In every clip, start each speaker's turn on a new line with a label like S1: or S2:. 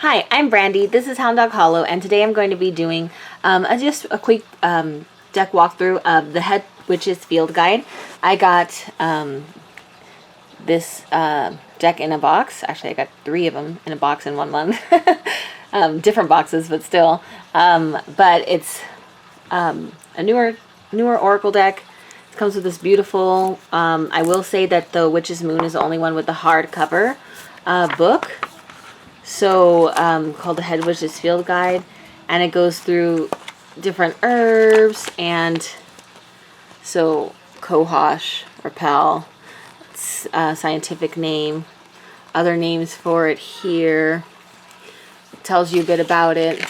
S1: Hi, I'm Brandy. This is Hound Dog Hollow, and today I'm going to be doing just a quick deck walkthrough of the Hedgewitch's Field Guide. I got this deck in a box. Actually, I got 3 of them in a box in 1 month. Different boxes, but still. But it's a newer Oracle deck. It comes with this beautiful, I will say that the Witch's Moon is the only one with the hardcover book. So, called the Hedgewitch's Field Guide, and it goes through different herbs, and so cohosh or pal, it's a scientific name, other names for it here, it tells you a bit about it,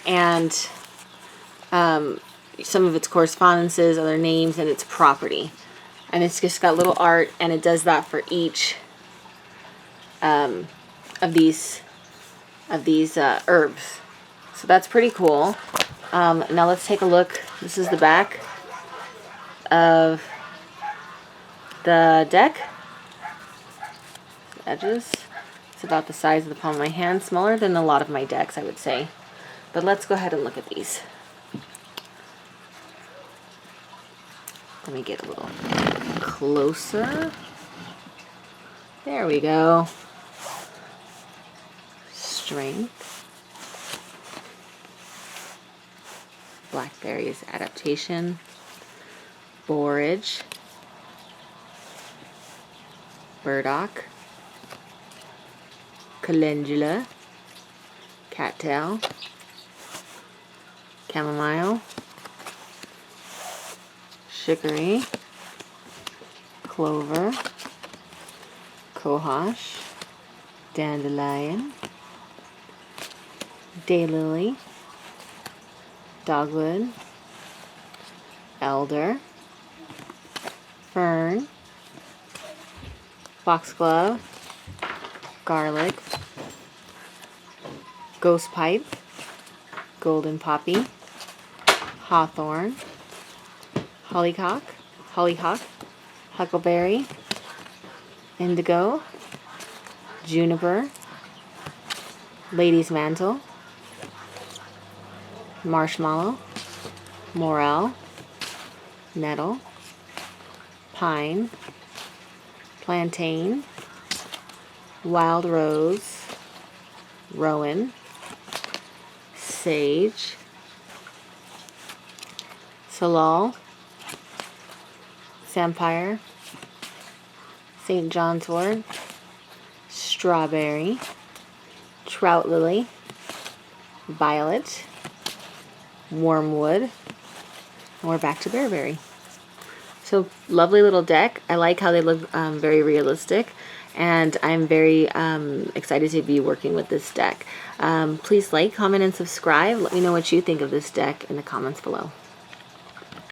S1: and some of its correspondences, other names, and its property. And it's just got little art, and it does that for each of these herbs. So that's pretty cool. Now let's take a look. This is the back of the deck. Edges. It's about the size of the palm of my hand. Smaller than a lot of my decks, I would say. But let's go ahead and look at these. Let me get a little closer. There we go. Strength, blackberries adaptation, borage, burdock, calendula, cattail, chamomile, chicory, clover, cohosh, dandelion, daylily, dogwood, elder, fern, foxglove, garlic, ghost pipe, golden poppy, hawthorn, hollyhock, huckleberry, indigo, juniper, lady's mantle, marshmallow, morel, nettle, pine, plantain, wild rose, rowan, sage, salal, samphire, St. John's wort, strawberry, trout lily, violet, wormwood, and we're back to bearberry. So lovely little deck. I like how they look very realistic, and I'm very excited to be working with this deck. Please like, comment, and subscribe. Let me know what you think of this deck in the comments below.